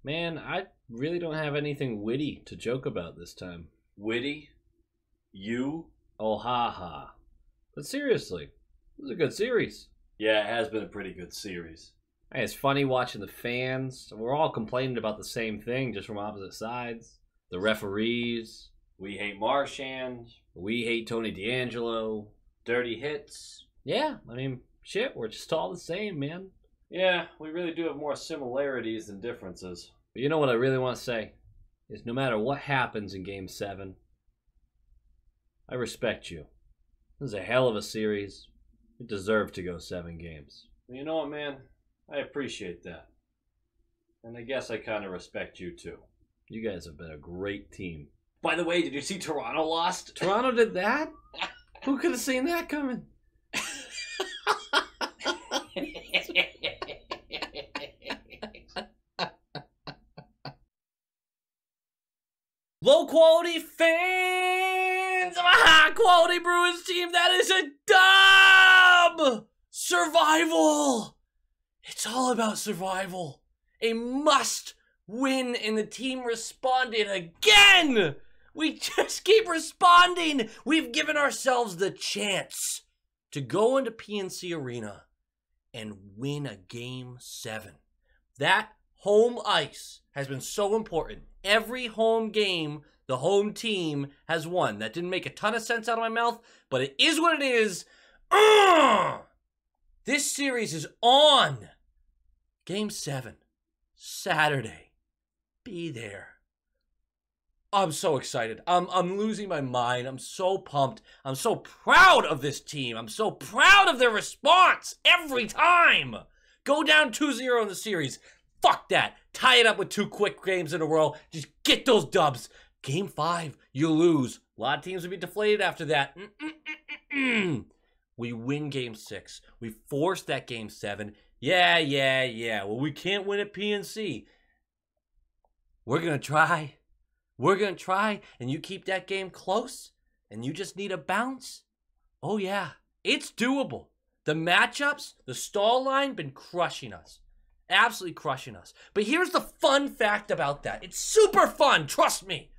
Man, I really don't have anything witty to joke about this time. Witty? You? Oh, ha ha. But seriously, this is a good series. Yeah, it has been a pretty good series. Hey, it's funny watching the fans. We're all complaining about the same thing, just from opposite sides. The referees. We hate Marchand. We hate Tony D'Angelo. Dirty hits. Yeah, I mean, shit, we're just all the same, man. Yeah, we really do have more similarities than differences. But you know what I really want to say? Is no matter what happens in Game 7, I respect you. This is a hell of a series. It deserved to go 7 games. Well, you know what, man? I appreciate that. And I guess I kind of respect you, too. You guys have been a great team. By the way, did you see Toronto lost? Toronto did that? Who could have seen that coming? Low quality fans of a high quality Bruins team, that is a dub! Survival! It's all about survival. A must win, and the team responded again! We just keep responding! We've given ourselves the chance to go into PNC Arena and win a Game 7. That home ice has been so important. Every home game, the home team has won. That didn't make a ton of sense out of my mouth, but it is what it is. This series is on. Game 7, Saturday. Be there. I'm so excited. I'm losing my mind. I'm so pumped. I'm so proud of this team. I'm so proud of their response every time. Go down 2-0 in the series. Fuck that. Tie it up with 2 quick games in a row. Just get those dubs. Game 5, you lose. A lot of teams will be deflated after that. We win Game 6. We force that Game 7. Yeah. Well, we can't win at PNC. We're going to try. We're going to try. And you keep that game close. And you just need a bounce. Oh, yeah. It's doable. The matchups, the stall line, been crushing us. Absolutely crushing us. But here's the fun fact about that. It's super fun, trust me.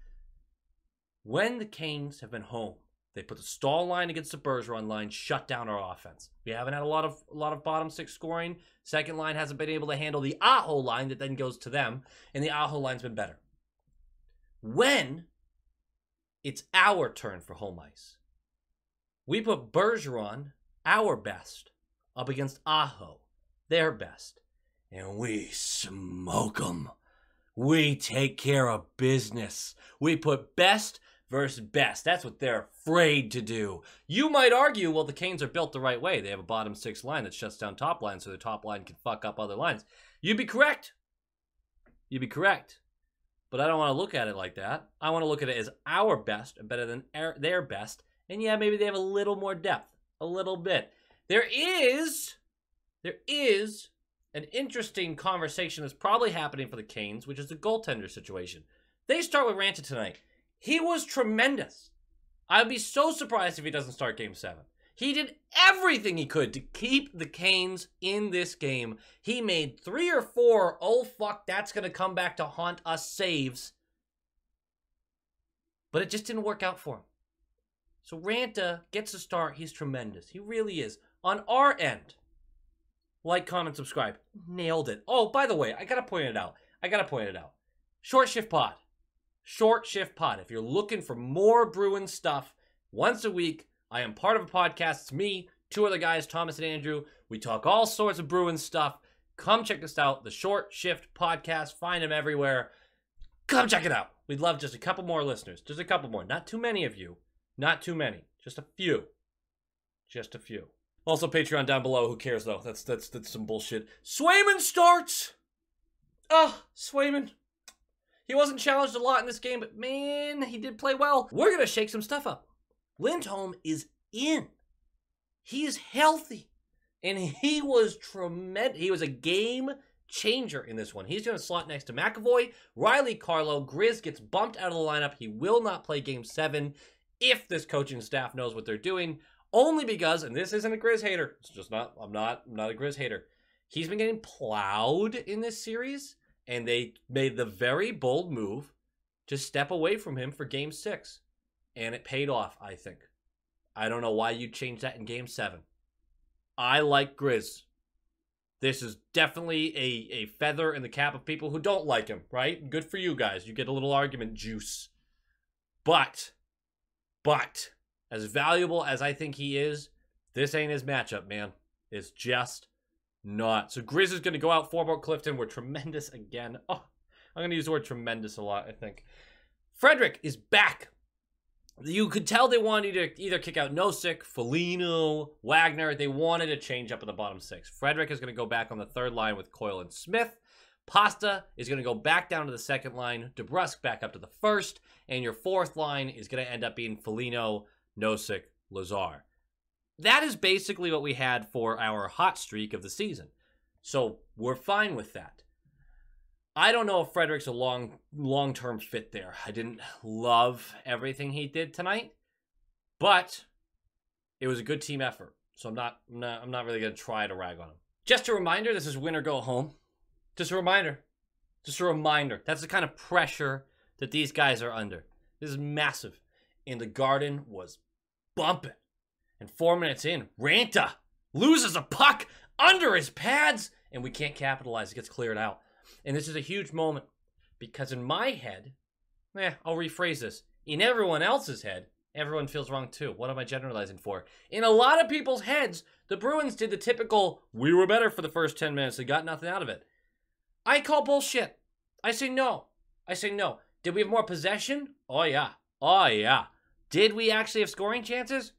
When the Canes have been home, they put the stall line against the Bergeron line, shut down our offense. We haven't had a lot of bottom 6 scoring. Second line hasn't been able to handle the Aho line that then goes to them, and the Aho line's been better. When it's our turn for home ice, we put Bergeron, our best, up against Aho, their best. And we smoke them. We take care of business. We put best versus best. That's what they're afraid to do. You might argue, well, the Canes are built the right way. They have a bottom 6 line that shuts down top line so the top line can fuck up other lines. You'd be correct. You'd be correct. But I don't want to look at it like that. I want to look at it as our best and better than their best. And yeah, maybe they have a little more depth. A little bit. There is an interesting conversation that's probably happening for the Canes, which is the goaltender situation. They start with Ranta tonight. He was tremendous. I'd be so surprised if he doesn't start Game 7. He did everything he could to keep the Canes in this game. He made 3 or 4, oh fuck, that's going to come back to haunt us saves. But it just didn't work out for him. So Ranta gets a start. He's tremendous. He really is. On our end, like, comment, subscribe. Nailed it. Oh, by the way, I gotta point it out. Short Shift Pod. Short Shift Pod. If you're looking for more Bruins stuff, once a week, I am part of a podcast. It's me, 2 other guys, Thomas and Andrew. We talk all sorts of Bruins stuff. Come check us out. The Short Shift Podcast. Find them everywhere. Come check it out. We'd love just a couple more listeners. Just a couple more. Not too many of you. Not too many. Just a few. Just a few. Also, Patreon down below. Who cares, though? That's some bullshit. Swayman starts! Swayman. He wasn't challenged a lot in this game, but man, he did play well. We're going to shake some stuff up. Lindholm is in. He is healthy. And he was tremendous. He was a game changer in this one. He's going to slot next to McAvoy. Riley Carlo. Grizz gets bumped out of the lineup. He will not play Game 7 if this coaching staff knows what they're doing. Only because, and this isn't a Grizz hater. It's just not, I'm not a Grizz hater. He's been getting plowed in this series. And they made the very bold move to step away from him for Game 6. And it paid off, I think. I don't know why you changed that in Game 7. I like Grizz. This is definitely a feather in the cap of people who don't like him, right? Good for you guys. You get a little argument juice. But, as valuable as I think he is, this ain't his matchup, man. It's just not. So Grizz is going to go out for about Clifton. We're tremendous again. Oh, I'm going to use the word tremendous a lot, I think. Frederick is back. You could tell they wanted to either kick out Nosek, Foligno, Wagner. They wanted to change up in the bottom 6. Frederick is going to go back on the 3rd line with Coyle and Smith. Pasta is going to go back down to the 2nd line. DeBrusk back up to the 1st. And your 4th line is going to end up being Foligno, Nosek, Lazar. That is basically what we had for our hot streak of the season. So we're fine with that. I don't know if Frederick's a long-term fit there. I didn't love everything he did tonight, but it was a good team effort. So I'm not really going to try to rag on him. Just a reminder, this is win or go home. Just a reminder. Just a reminder. That's the kind of pressure that these guys are under. This is massive. And the Garden was bumping. And 4 minutes in, Ranta loses a puck under his pads, and we can't capitalize. It gets cleared out. And this is a huge moment because in my head, I'll rephrase this. In everyone else's head, everyone feels wrong too. What am I generalizing for? In a lot of people's heads, the Bruins did the typical, we were better for the first 10 minutes and got nothing out of it. I call bullshit. I say no. Did we have more possession? Oh, yeah. Did we actually have scoring chances?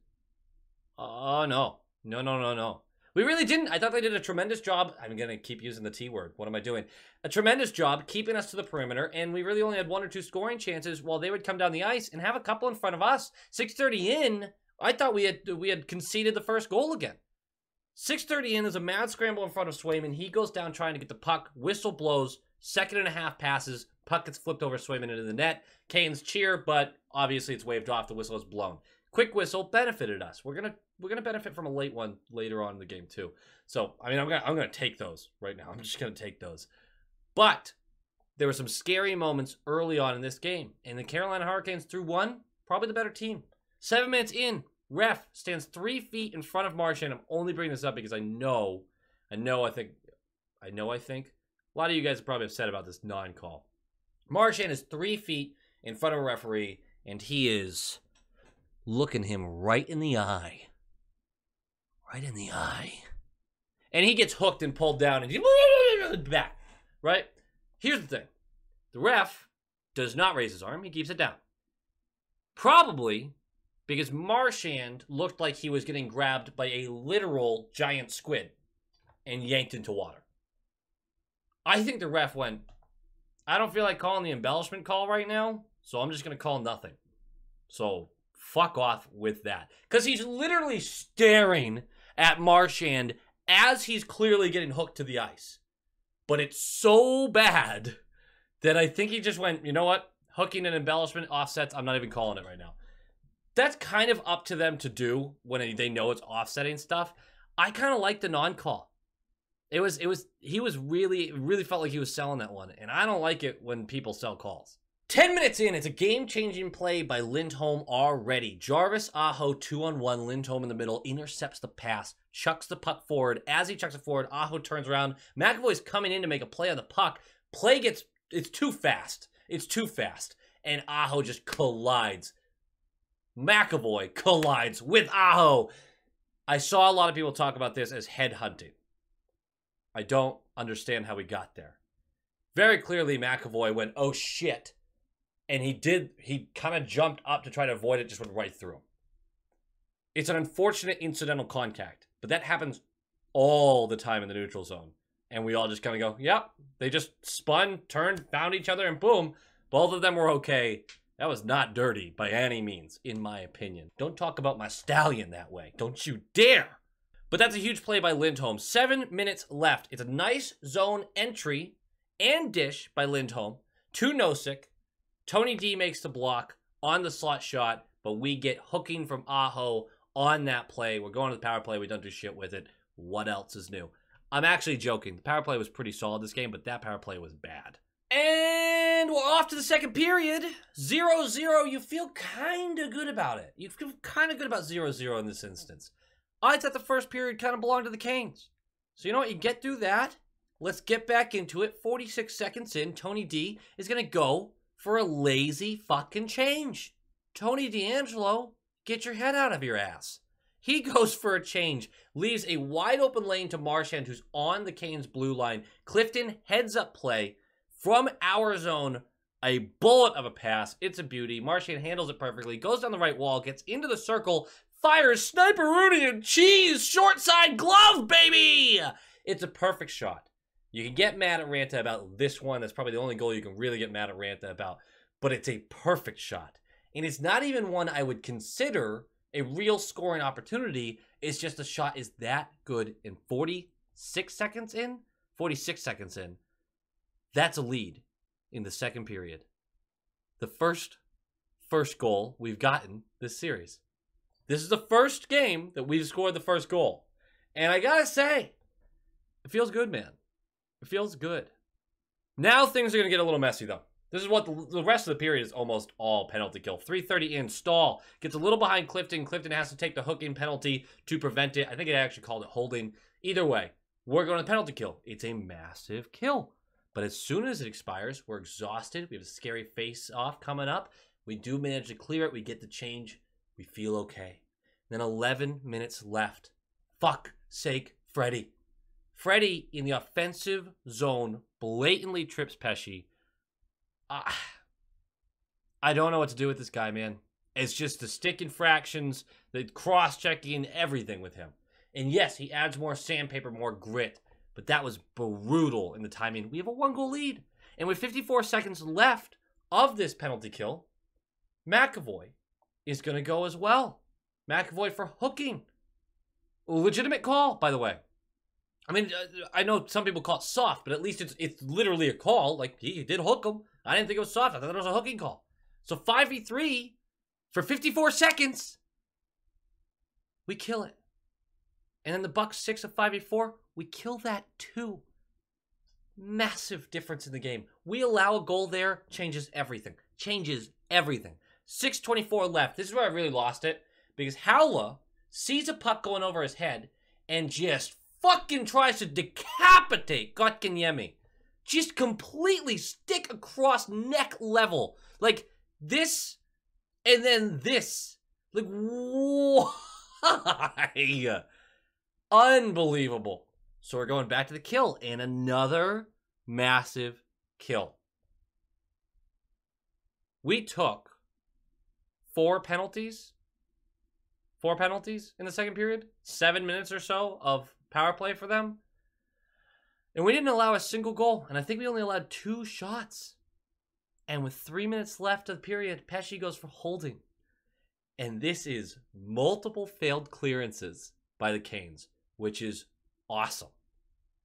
Oh, no. No. We really didn't. I thought they did a tremendous job. I'm going to keep using the T word. What am I doing? A tremendous job keeping us to the perimeter, and we really only had 1 or 2 scoring chances while they would come down the ice and have a couple in front of us. 6:30 in, I thought we had conceded the first goal again. 6:30 in, there's a mad scramble in front of Swayman. He goes down trying to get the puck. Whistle blows. 2.5 passes. Puck gets flipped over Swayman into the net. Canes cheer, but obviously it's waved off. The whistle is blown. Quick whistle benefited us. We're gonna benefit from a late one later on in the game too. So I mean, I'm gonna take those right now. I'm just gonna take those. But there were some scary moments early on in this game, and the Carolina Hurricanes through one, probably the better team. 7 minutes in, ref stands 3 feet in front of Marchand. I'm only bringing this up because I think a lot of you guys are probably upset about this non-call. Marchand is 3 feet in front of a referee, and he is looking him right in the eye. Right in the eye. And he gets hooked and pulled down and he's back. Right? Here's the thing. The ref does not raise his arm. He keeps it down. Probably because Marchand looked like he was getting grabbed by a literal giant squid and yanked into water. I think the ref went, I don't feel like calling the embellishment call right now, so I'm just going to call nothing. So fuck off with that. Because he's literally staring at Marchand as he's clearly getting hooked to the ice. But it's so bad that I think he just went, you know what? Hooking and embellishment offsets, I'm not even calling it right now. That's kind of up to them to do when they know it's offsetting stuff. I kind of like the non-call. He really felt like he was selling that one. And I don't like it when people sell calls. 10 minutes in, it's a game-changing play by Lindholm already. Jarvis, Aho, 2-on-1. Lindholm in the middle, intercepts the pass, chucks the puck forward. As he chucks it forward, Aho turns around. McAvoy's coming in to make a play on the puck. It's too fast. And Aho just collides. McAvoy collides with Aho. I saw a lot of people talk about this as headhunting. I don't understand how we got there. Very clearly, McAvoy went, oh shit. And he kind of jumped up to try to avoid it, just went right through him. It's an unfortunate incidental contact, but that happens all the time in the neutral zone. And we all just kind of go, yep, they just spun, turned, found each other, and boom, both of them were okay. That was not dirty by any means, in my opinion. Don't talk about my stallion that way. Don't you dare. But that's a huge play by Lindholm. 7 minutes left. It's a nice zone entry and dish by Lindholm to Nosek. Tony D makes the block on the slot shot, but we get hooking from Aho on that play. We're going to the power play. We don't do shit with it. What else is new? I'm actually joking. The power play was pretty solid this game, but that power play was bad. And we're off to the second period. 0-0. You feel kind of good about it. You feel kind of good about 0-0 in this instance. I thought the first period kind of belonged to the Canes. So you know what? You get through that. Let's get back into it. 46 seconds in, Tony D is going to go for a lazy fucking change. Tony D'Angelo, get your head out of your ass. He goes for a change, leaves a wide open lane to Marchand, who's on the Canes' blue line. Clifton heads up play from our zone. A bullet of a pass. It's a beauty. Marchand handles it perfectly, goes down the right wall, gets into the circle, fires Sniper Rooney and cheese, short side glove, baby! It's a perfect shot. You can get mad at Ranta about this one. That's probably the only goal you can really get mad at Ranta about. But it's a perfect shot. And it's not even one I would consider a real scoring opportunity. It's just the shot is that good. In 46 seconds in, that's a lead in the second period. The first goal we've gotten this series. This is the first game that we've scored the first goal. And I gotta say, it feels good, man. It feels good. Now things are going to get a little messy, though. This is what the rest of the period is almost all penalty kill. 3:30 in, Stahl gets a little behind Clifton. Clifton has to take the hooking penalty to prevent it. I think it actually called it holding. Either way, we're going to penalty kill. It's a massive kill. But as soon as it expires, we're exhausted. We have a scary face-off coming up. We do manage to clear it. We get the change. We feel okay. Then 11 minutes left. Fuck sake, Freddie. Freddie, in the offensive zone, blatantly trips Pesci. I don't know what to do with this guy, man. It's just the stick infractions, the cross-checking, everything with him. And yes, he adds more sandpaper, more grit. But that was brutal in the timing. We have a 1-goal lead. And with 54 seconds left of this penalty kill, McAvoy is going to go as well. McAvoy for hooking. Legitimate call, by the way. I mean, I know some people call it soft, but at least it's literally a call. Like, he did hook him. I didn't think it was soft. I thought it was a hooking call. So 5v3 for 54 seconds. We kill it. And then the Bucks 6 of 5v4, we kill that too. Massive difference in the game. We allow a goal there, changes everything. Changes everything. 6:24 left. This is where I really lost it. Because Howla sees a puck going over his head and just fucking tries to decapitate Kotkaniemi. Just completely stick across neck level. Like this and then this. Like, why? Unbelievable. So we're going back to the kill and another massive kill. We took 4 penalties in the second period. 7 minutes or so of power play for them. And we didn't allow a single goal. And I think we only allowed 2 shots. And with 3 minutes left of the period, Pesci goes for holding. And this is multiple failed clearances by the Canes, which is awesome.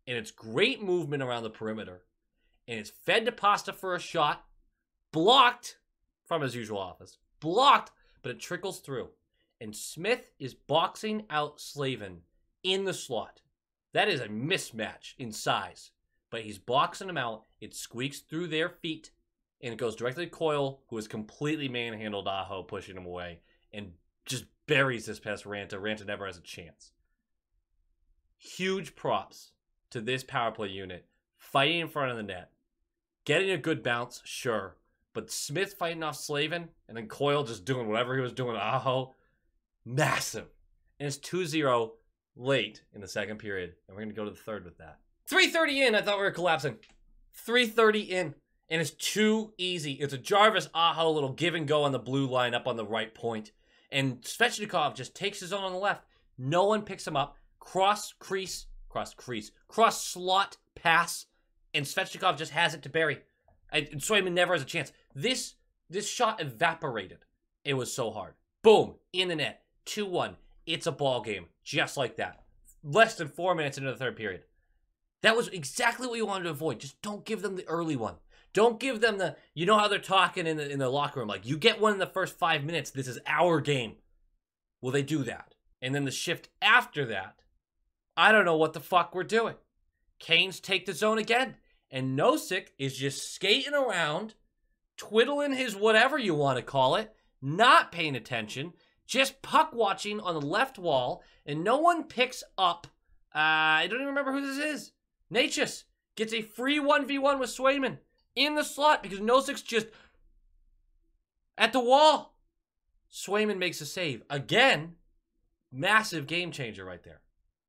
And it's great movement around the perimeter. And it's fed to Pasta for a shot. Blocked from his usual office. Blocked, but it trickles through. And Smith is boxing out Slavin in the slot. That is a mismatch in size. But he's boxing him out. It squeaks through their feet. And it goes directly to Coyle, who has completely manhandled Aho, pushing him away. And just buries this past Ranta. Ranta never has a chance. Huge props to this power play unit. Fighting in front of the net. Getting a good bounce, sure. But Smith fighting off Slavin. And then Coyle just doing whatever he was doing to Aho. Massive. And it's 2-0 late in the second period. And we're going to go to the third with that. 3:30 in. I thought we were collapsing. 3:30 in. And it's too easy. It's a Jarvis Aho little give and go on the blue line up on the right point. And Svechnikov just takes his own on the left. No one picks him up. Cross slot pass. And Svechnikov just has it to Barry. And Swayman never has a chance. This shot evaporated. It was so hard. Boom. In the net. 2-1. It's a ball game. Just like that. Less than 4 minutes into the third period. That was exactly what you wanted to avoid. Just don't give them the early one. Don't give them the, you know how they're talking in the locker room. Like, you get one in the first 5 minutes. This is our game. Well, they do that. And then the shift after that, I don't know what the fuck we're doing. Canes take the zone again. And Nosek is just skating around, twiddling his whatever you want to call it, not paying attention, just puck watching on the left wall, and no one picks up. I don't even remember who this is. Natchez gets a free 1v1 with Swayman in the slot because Nosek's just at the wall. Swayman makes a save. Again, massive game changer right there.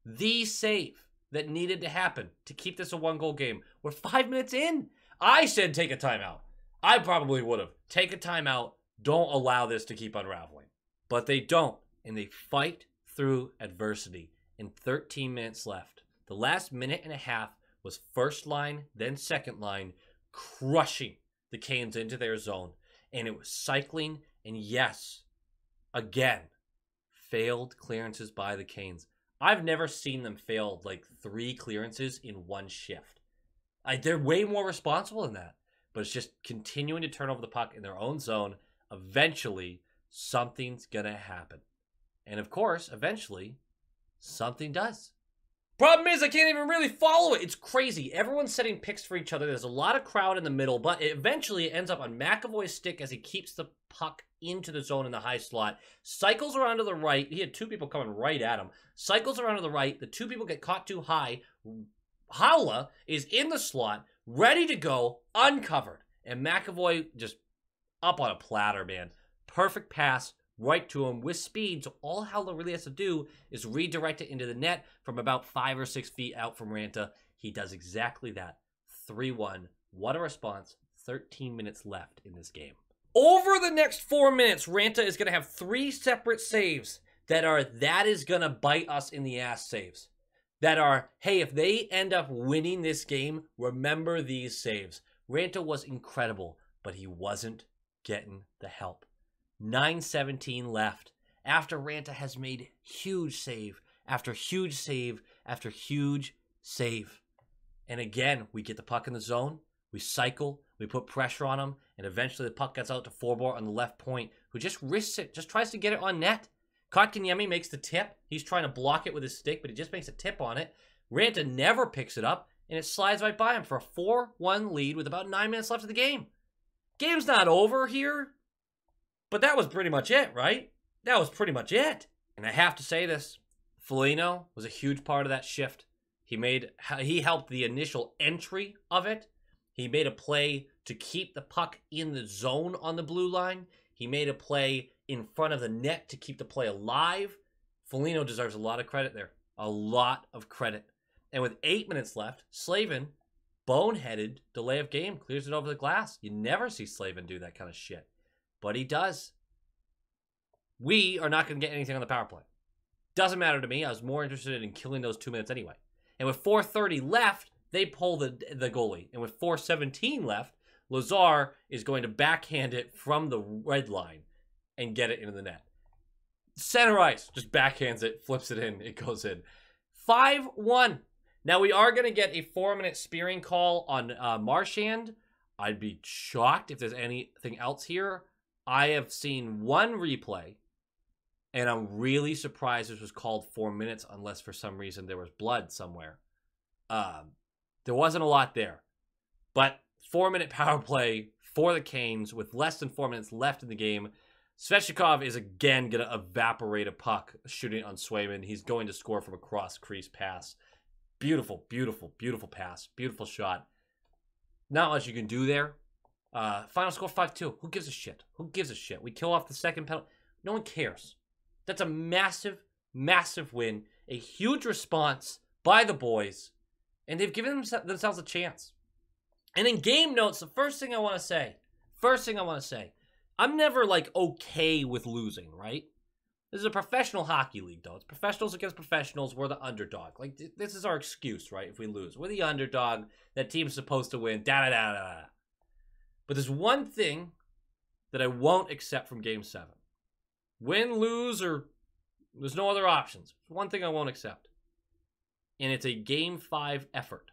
The save that needed to happen to keep this a 1-goal game. We're 5 minutes in. I said take a timeout. I probably would have. Take a timeout. Don't allow this to keep unraveling. But they don't, and they fight through adversity. In 13 minutes left, the last minute and a half was first line, then second line, crushing the Canes into their zone. And it was cycling, and yes, again, failed clearances by the Canes. I've never seen them fail like 3 clearances in one shift. They're way more responsible than that. But it's just continuing to turn over the puck in their own zone. Eventually, something's going to happen. And of course, eventually, something does. Problem is, I can't even really follow it. It's crazy. Everyone's setting picks for each other. There's a lot of crowd in the middle, but eventually it ends up on McAvoy's stick as he keeps the puck into the zone in the high slot. Cycles around to the right. He had 2 people coming right at him. Cycles around to the right. The 2 people get caught too high. Haula is in the slot, ready to go, uncovered. And McAvoy just up on a platter, man. Perfect pass right to him with speed. So all Haula really has to do is redirect it into the net from about 5 or 6 feet out from Ranta. He does exactly that. 3-1. What a response. 13 minutes left in this game. Over the next 4 minutes, Ranta is going to have 3 separate saves that is going to bite us in the ass saves. That are, hey, if they end up winning this game, remember these saves. Ranta was incredible, but he wasn't getting the help. 9:17 left after Ranta has made huge save after huge save after huge save. And again, we get the puck in the zone, we cycle, we put pressure on him, and eventually the puck gets out to Forbort on the left point, who just risks it, just tries to get it on net. Kotkaniemi makes the tip. He's trying to block it with his stick, but he just makes a tip on it. Ranta never picks it up, and it slides right by him for a 4-1 lead with about 9 minutes left of the game. Game's not over here, but that was pretty much it, right? That was pretty much it. And I have to say this, Foligno was a huge part of that shift. He helped the initial entry of it. He made a play to keep the puck in the zone on the blue line. He made a play in front of the net to keep the play alive. Foligno deserves a lot of credit there. A lot of credit. And with 8 minutes left, Slavin, boneheaded delay of game, clears it over the glass. You never see Slavin do that kind of shit. But he does. We are not going to get anything on the power play. Doesn't matter to me. I was more interested in killing those 2 minutes anyway. And with 4:30 left, they pull the goalie. And with 4:17 left, Lazar is going to backhand it from the red line and get it into the net. Center ice, just backhands it, flips it in, it goes in. 5-1. Now we are going to get a 4-minute spearing call on Marchand. I'd be shocked if there's anything else here. I have seen one replay, and I'm really surprised this was called 4 minutes, unless for some reason there was blood somewhere. There wasn't a lot there. But 4-minute power play for the Canes with less than 4 minutes left in the game. Svechnikov is again going to evaporate a puck shooting on Swayman. He's going to score from a cross-crease pass. Beautiful, beautiful, beautiful pass. Beautiful shot. Not much you can do there. Final score 5-2. Who gives a shit? Who gives a shit? We kill off the second penalty. No one cares. That's a massive, massive win. A huge response by the boys. And they've given themselves a chance. And in game notes, the first thing I want to say, I'm never like okay with losing, right? This is a professional hockey league, though. It's professionals against professionals. We're the underdog. Like, this is our excuse, right? If we lose, we're the underdog. That team's supposed to win. Da-da-da-da-da. But there's one thing that I won't accept from Game 7. Win, lose, or there's no other options. One thing I won't accept. And it's a Game 5 effort.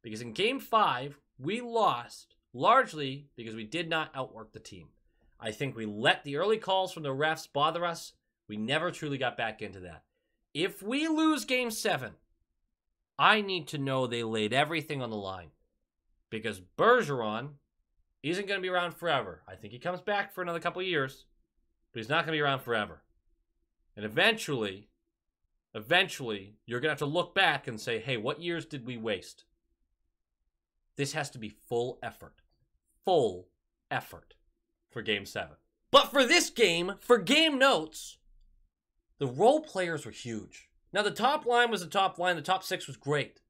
Because in Game 5, we lost largely because we did not outwork the team. I think we let the early calls from the refs bother us. We never truly got back into that. If we lose Game 7, I need to know they laid everything on the line. Because Bergeron isn't going to be around forever. I think he comes back for another couple of years, but he's not going to be around forever. And eventually, you're going to have to look back and say, hey, what years did we waste? This has to be full effort. Full effort for Game 7. But for this game, for game notes, the role players were huge. Now, the top line was the top line. The top 6 was great.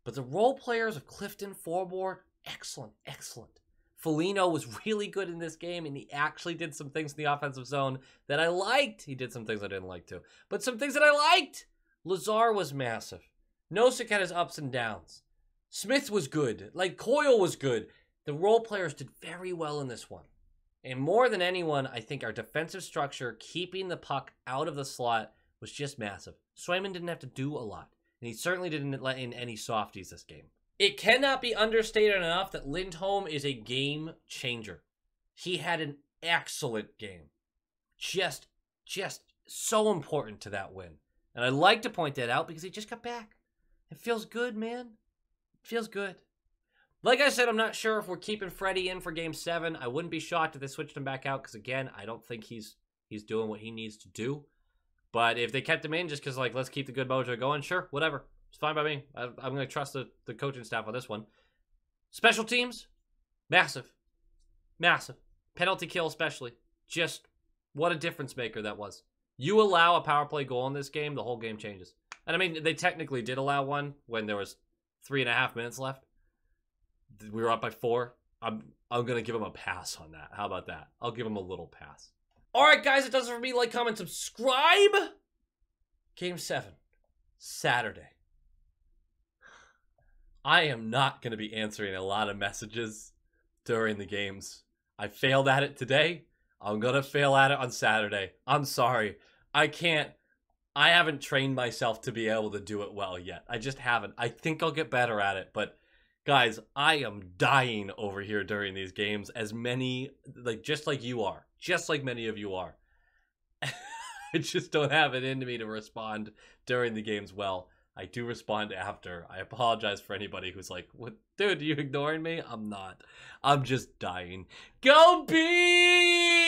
But the role players of Clifton, Forbort, excellent, excellent. Foligno was really good in this game, and he actually did some things in the offensive zone that I liked. He did some things I didn't like too. But some things that I liked. Lazar was massive. Nosek had his ups and downs. Smith was good. Like, Coyle was good. The role players did very well in this one. And more than anyone, I think our defensive structure, keeping the puck out of the slot, was just massive. Swayman didn't have to do a lot. And he certainly didn't let in any softies this game. It cannot be understated enough that Lindholm is a game changer. He had an excellent game. Just so important to that win. And I like to point that out because he just got back. It feels good, man. It feels good. Like I said, I'm not sure if we're keeping Freddie in for Game 7. I wouldn't be shocked if they switched him back out because, again, I don't think he's doing what he needs to do. But if they kept him in just because, like, let's keep the good mojo going, sure, whatever. It's fine by me. I'm going to trust the coaching staff on this one. Special teams, massive. Massive. Penalty kill especially. Just what a difference maker that was. You allow a power play goal in this game, the whole game changes. And, I mean, they technically did allow one when there was 3.5 minutes left. We were up by 4. I'm going to give him a pass on that. How about that? I'll give him a little pass. All right, guys, it does it for me. Like, comment, subscribe. Game 7, Saturday. I am not going to be answering a lot of messages during the games. I failed at it today. I'm going to fail at it on Saturday. I'm sorry. I haven't trained myself to be able to do it well yet. I just haven't. I think I'll get better at it, but guys, I am dying over here during these games, as many, just like you are. Just like many of you are. I just don't have it into me to respond during the games well. I do respond after. I apologize for anybody who's like, "What, dude, are you ignoring me?" I'm not. I'm just dying. Go Bees!